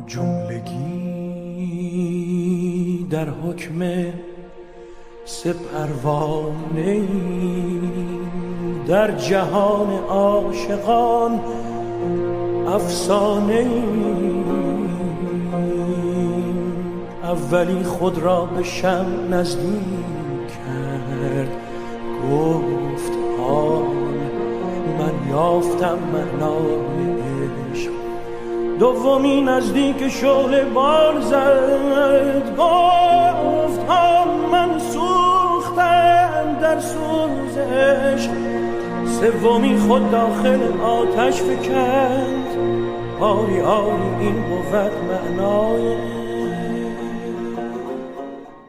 جملگی در حکم سه پروانه در جهان عاشقان افسانه اولی خود را به شمع نزدیک کرد، گفت حال من یافتم معنای عشق. دومی نزدیک شعله بال زد، گفت حال من سوختم در سوز عشق. سومی خود داخل آتش فکند، آری آری این بود معنای.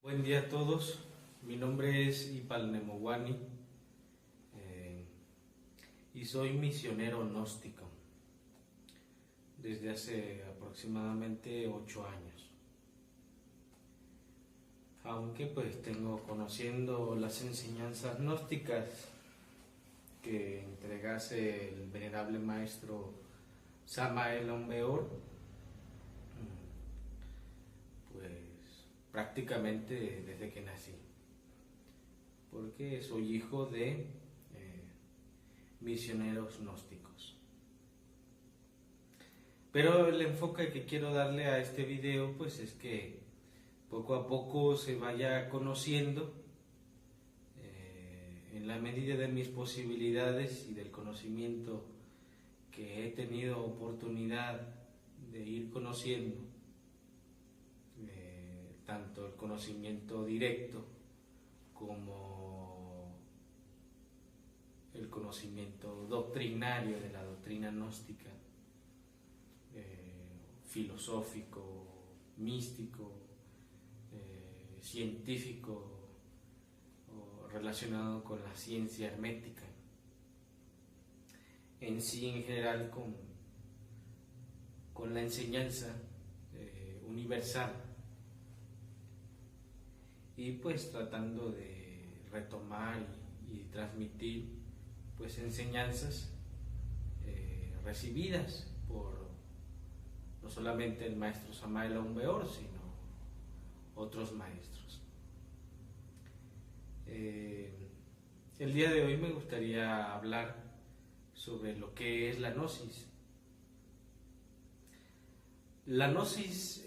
Buen día a todos, mi nombre es Ipal Nemowani y soy misionero gnóstico desde hace aproximadamente 8 años. Aunque pues tengo conociendo las enseñanzas gnósticas que entregase el venerable maestro Samael Aun Weor, pues prácticamente desde que nací, porque soy hijo de misioneros gnósticos. Pero el enfoque que quiero darle a este video pues es que poco a poco se vaya conociendo en la medida de mis posibilidades y del conocimiento que he tenido oportunidad de ir conociendo, tanto el conocimiento directo como el conocimiento doctrinario de la doctrina gnóstica, filosófico, místico, científico, o relacionado con la ciencia hermética, en sí en general con la enseñanza universal, y pues tratando de retomar y transmitir pues enseñanzas recibidas por no solamente el maestro Samael Aun Weor, sino otros maestros. El día de hoy me gustaría hablar sobre lo que es la gnosis. La gnosis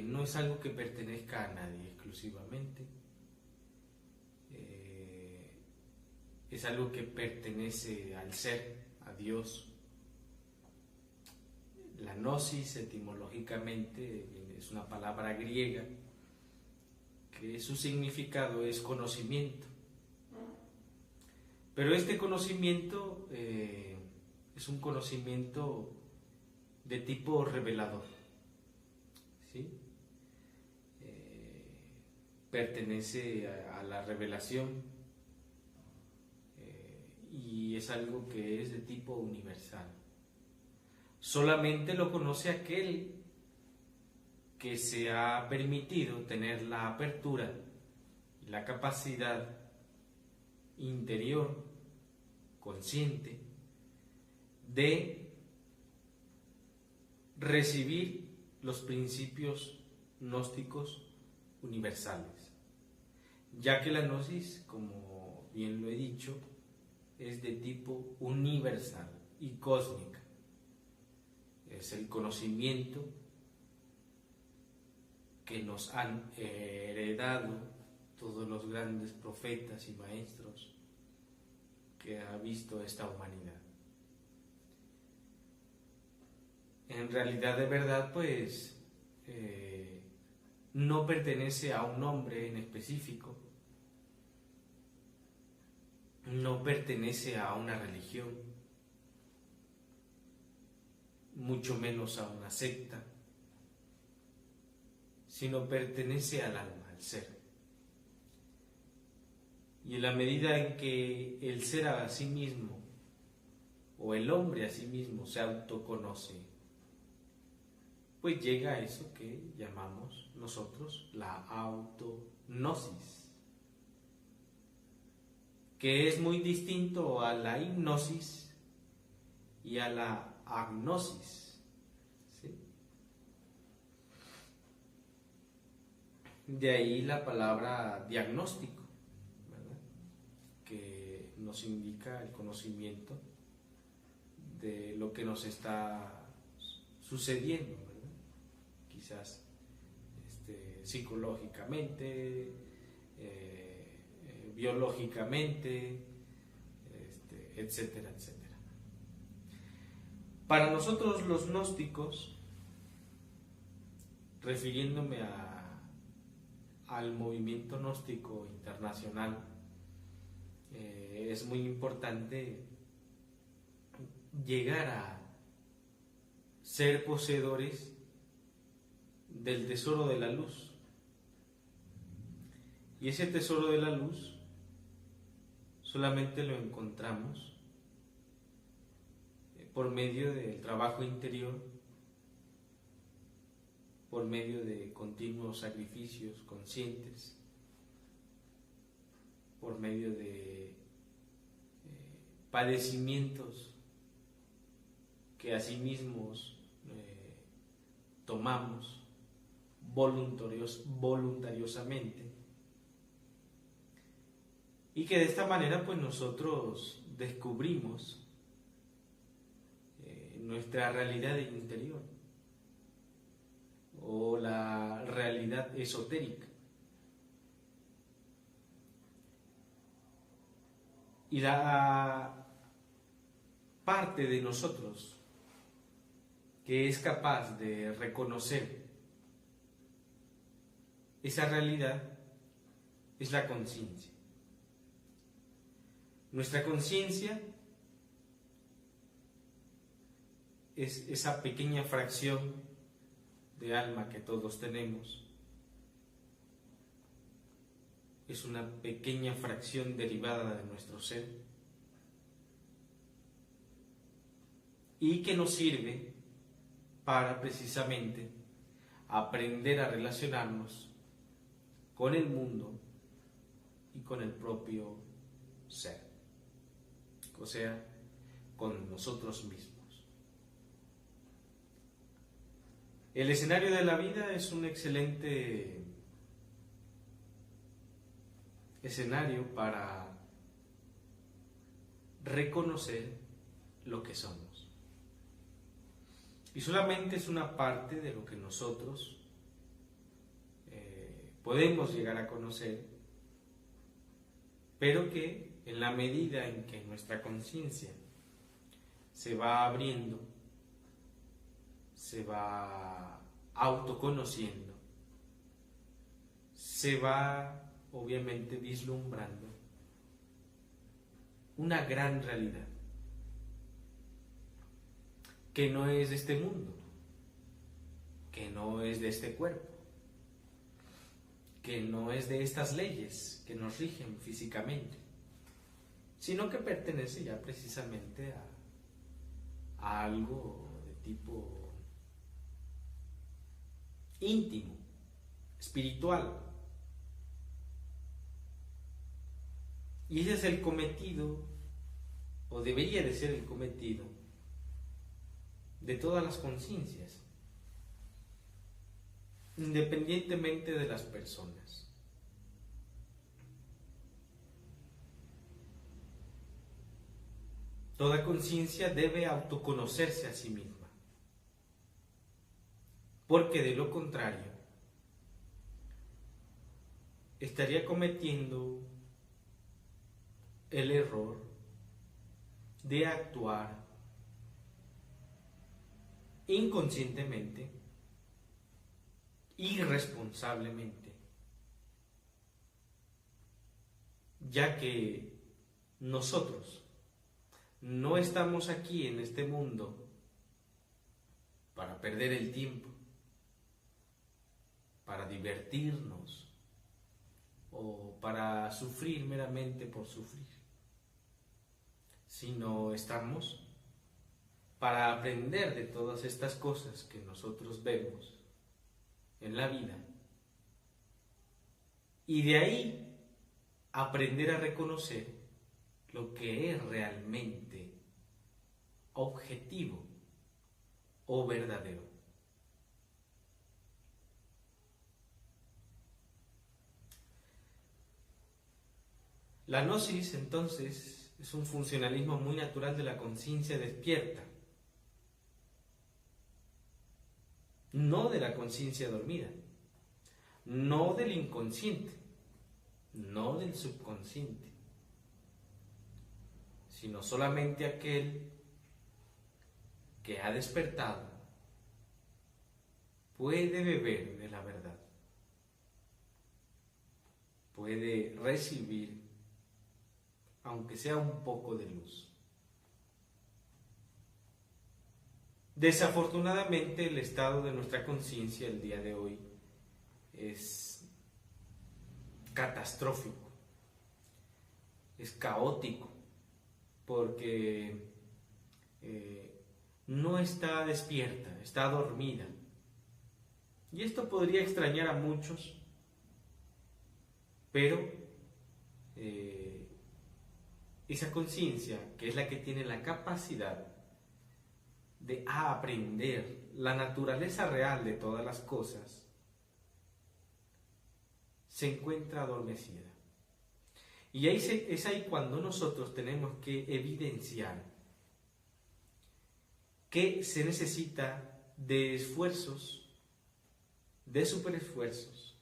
no es algo que pertenezca a nadie exclusivamente, es algo que pertenece al ser, a Dios. La gnosis etimológicamente es una palabra griega que su significado es conocimiento, pero este conocimiento es un conocimiento de tipo revelador, ¿sí? Pertenece a la revelación y es algo que es de tipo universal. Solamente lo conoce aquel que se ha permitido tener la apertura y la capacidad interior, consciente, de recibir los principios gnósticos universales, ya que la gnosis, como bien lo he dicho, es de tipo universal y cósmica. Es el conocimiento que nos han heredado todos los grandes profetas y maestros que ha visto esta humanidad. En realidad, de verdad, pues no pertenece a un nombre en específico, no pertenece a una religión, mucho menos a una secta, sino pertenece al alma, al ser. Y en la medida en que el ser a sí mismo, o el hombre a sí mismo, se autoconoce, pues llega a eso que llamamos nosotros la autognosis, que es muy distinto a la hipnosis y a la agnosis, ¿sí? De ahí la palabra diagnóstico, ¿verdad? Que nos indica el conocimiento de lo que nos está sucediendo, ¿verdad? Quizás psicológicamente, biológicamente, etcétera, etcétera. Para nosotros los gnósticos, refiriéndome al movimiento gnóstico internacional, es muy importante llegar a ser poseedores del tesoro de la luz. Y ese tesoro de la luz solamente lo encontramos por medio del trabajo interior, por medio de continuos sacrificios conscientes, por medio de padecimientos que asimismos tomamos voluntariosamente, y que de esta manera pues nosotros descubrimos nuestra realidad interior o la realidad esotérica. Y la parte de nosotros que es capaz de reconocer esa realidad es la conciencia. Nuestra conciencia es esa pequeña fracción de alma que todos tenemos. Es una pequeña fracción derivada de nuestro ser y que nos sirve para precisamente aprender a relacionarnos con el mundo y con el propio ser, o sea, con nosotros mismos. El escenario de la vida es un excelente escenario para reconocer lo que somos. Y solamente es una parte de lo que nosotros podemos llegar a conocer, pero que en la medida en que nuestra conciencia se va abriendo, se va autoconociendo, se va obviamente vislumbrando una gran realidad que no es de este mundo, que no es de este cuerpo, que no es de estas leyes que nos rigen físicamente, sino que pertenece ya precisamente a algo de tipo íntimo, espiritual. Y ese es el cometido, o debería de ser el cometido, de todas las conciencias, independientemente de las personas. Toda conciencia debe autoconocerse a sí misma, porque de lo contrario estaría cometiendo el error de actuar inconscientemente, irresponsablemente, ya que nosotros no estamos aquí en este mundo para perder el tiempo, para divertirnos o para sufrir meramente por sufrir, sino estamos para aprender de todas estas cosas que nosotros vemos en la vida y de ahí aprender a reconocer lo que es realmente objetivo o verdadero. La gnosis, entonces, es un funcionalismo muy natural de la conciencia despierta, no de la conciencia dormida, no del inconsciente, no del subconsciente, sino solamente aquel que ha despertado puede beber de la verdad, puede recibir, aunque sea un poco de luz. Desafortunadamente, el estado de nuestra conciencia el día de hoy es catastrófico, es caótico, porque no está despierta, está dormida. Y esto podría extrañar a muchos, pero esa conciencia, que es la que tiene la capacidad de aprender la naturaleza real de todas las cosas, se encuentra adormecida. Y es ahí cuando nosotros tenemos que evidenciar que se necesita de esfuerzos, de superesfuerzos,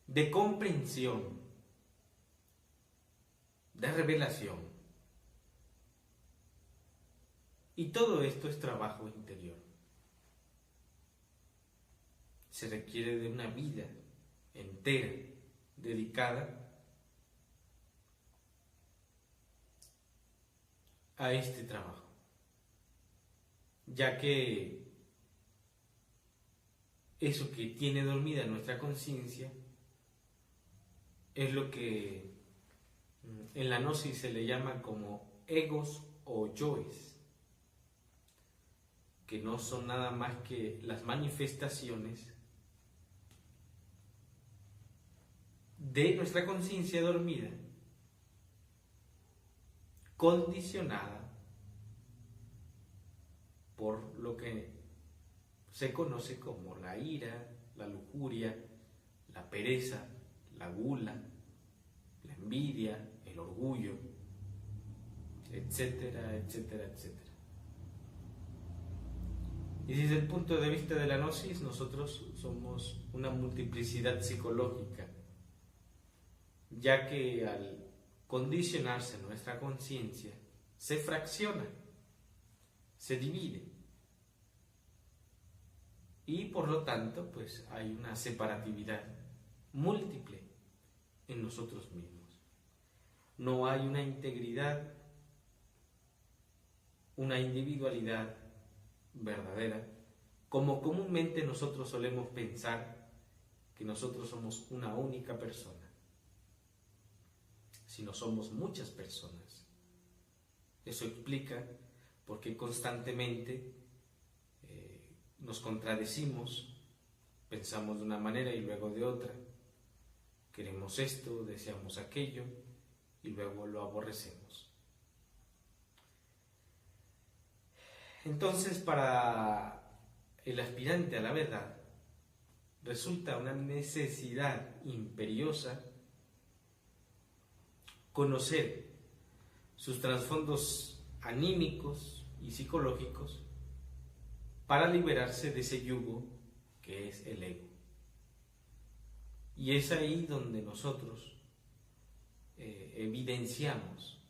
de comprensión, de revelación. Y todo esto es trabajo interior. Se requiere de una vida entera dedicada a este trabajo, ya que eso que tiene dormida nuestra conciencia es lo que en la gnosis se le llama como egos o yoes, que no son nada más que las manifestaciones de nuestra conciencia dormida, condicionada por lo que se conoce como la ira, la lujuria, la pereza, la gula, la envidia, el orgullo, etcétera, etcétera, etcétera. Y desde el punto de vista de la gnosis, nosotros somos una multiplicidad psicológica, ya que al condicionarse nuestra conciencia, se fracciona, se divide, y por lo tanto pues hay una separatividad múltiple en nosotros mismos. No hay una integridad, una individualidad verdadera, como comúnmente nosotros solemos pensar que nosotros somos una única persona, sino somos muchas personas. Eso explica por qué constantemente nos contradecimos, pensamos de una manera y luego de otra, queremos esto, deseamos aquello y luego lo aborrecemos. Entonces, para el aspirante a la verdad, resulta una necesidad imperiosa conocer sus trasfondos anímicos y psicológicos para liberarse de ese yugo que es el ego. Y es ahí donde nosotros evidenciamos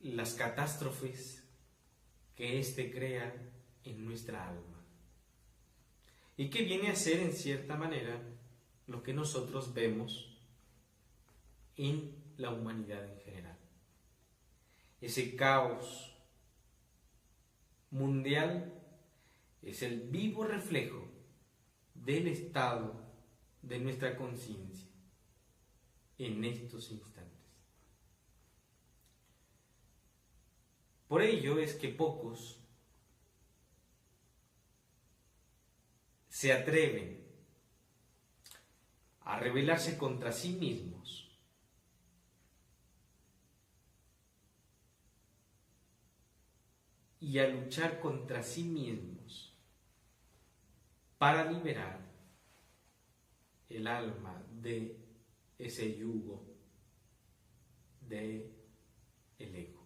las catástrofes que éste crea en nuestra alma y que viene a ser en cierta manera lo que nosotros vemos en la humanidad en general. Ese caos mundial es el vivo reflejo del estado de nuestra conciencia en estos instantes. Por ello es que pocos se atreven a rebelarse contra sí mismos y a luchar contra sí mismos para liberar el alma de ese yugo de el ego,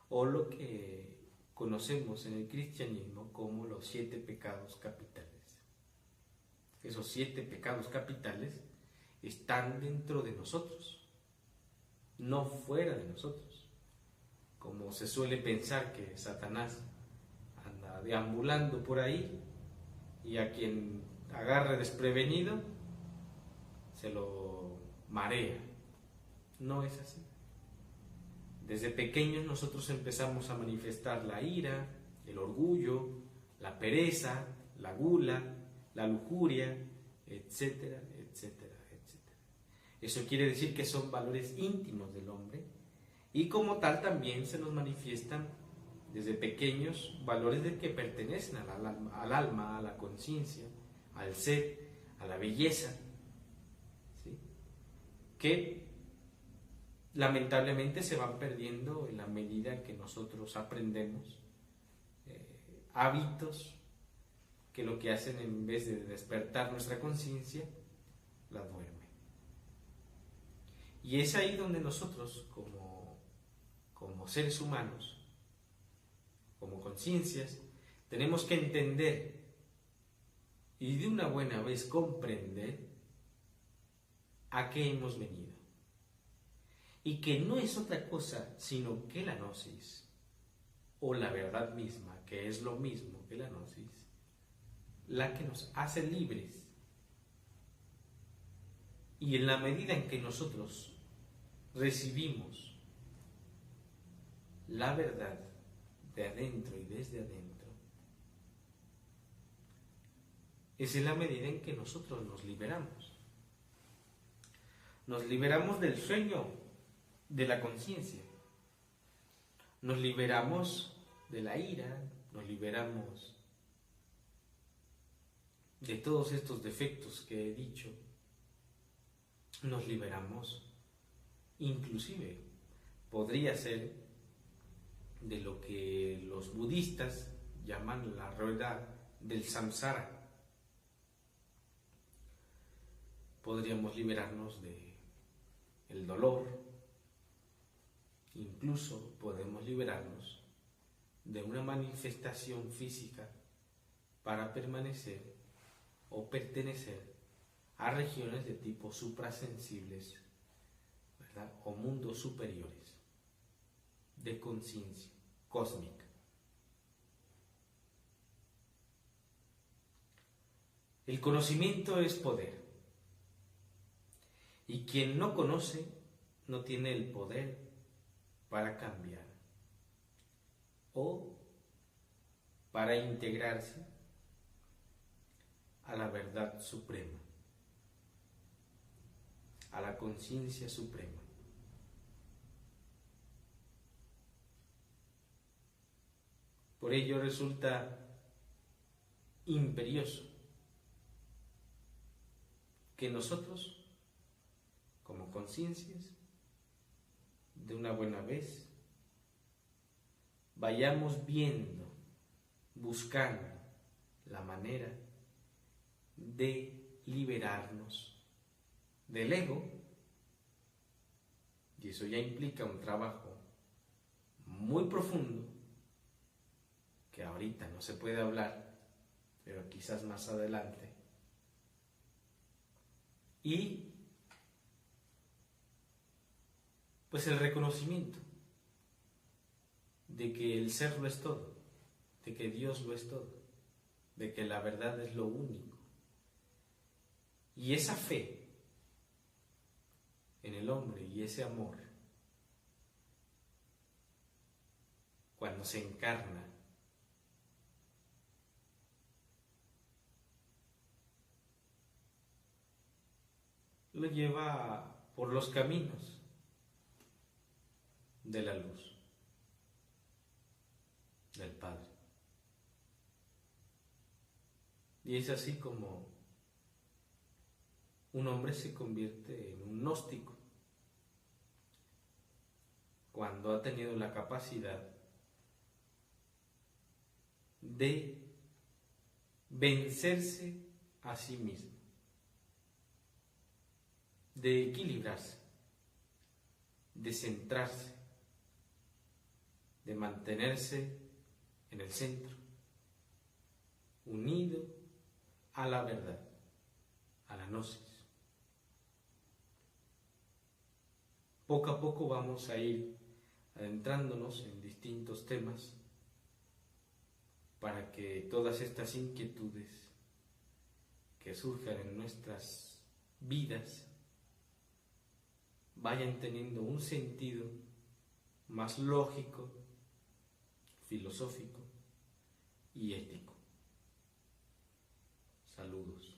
o lo que conocemos en el cristianismo como los 7 pecados capitales. Esos 7 pecados capitales están dentro de nosotros, no fuera de nosotros, como se suele pensar que Satanás anda deambulando por ahí y a quien agarre desprevenido se lo marea. No es así. Desde pequeños nosotros empezamos a manifestar la ira, el orgullo, la pereza, la gula, la lujuria, etcétera, etcétera, etcétera. Eso quiere decir que son valores íntimos del hombre y como tal también se nos manifiestan desde pequeños valores de que pertenecen al alma, a la conciencia, al ser, a la belleza, ¿sí? Que lamentablemente se van perdiendo en la medida que nosotros aprendemos hábitos que lo que hacen, en vez de despertar nuestra conciencia, la duermen. Y es ahí donde nosotros, como seres humanos, como conciencias, tenemos que entender y de una buena vez comprender a qué hemos venido. Y que no es otra cosa sino que la gnosis, o la verdad misma, que es lo mismo que la gnosis, la que nos hace libres. Y en la medida en que nosotros recibimos la verdad de adentro y desde adentro, es en la medida en que nosotros nos liberamos. Nos liberamos del sueño de la conciencia. Nos liberamos de la ira, nos liberamos de todos estos defectos que he dicho, nos liberamos, inclusive podría ser de lo que los budistas llaman la rueda del samsara. Podríamos liberarnos de el dolor, incluso podemos liberarnos de una manifestación física para permanecer o pertenecer a regiones de tipo suprasensibles, ¿verdad? O mundos superiores de conciencia cósmica. El conocimiento es poder, y quien no conoce no tiene el poder para cambiar o para integrarse a la verdad suprema, a la conciencia suprema. Por ello resulta imperioso que nosotros, como conciencias, de una buena vez, vayamos viendo, buscando la manera de liberarnos del ego, y eso ya implica un trabajo muy profundo que ahorita no se puede hablar, pero quizás más adelante, y pues el reconocimiento de que el ser lo es todo, de que Dios lo es todo, de que la verdad es lo único. Y esa fe en el hombre y ese amor, cuando se encarna, lo lleva por los caminos de la luz, del Padre. Y es así como un hombre se convierte en un gnóstico, cuando ha tenido la capacidad de vencerse a sí mismo. de equilibrarse, de centrarse, de mantenerse en el centro, unido a la verdad, a la gnosis. Poco a poco vamos a ir adentrándonos en distintos temas para que todas estas inquietudes que surjan en nuestras vidas vayan teniendo un sentido más lógico, filosófico y ético. Saludos.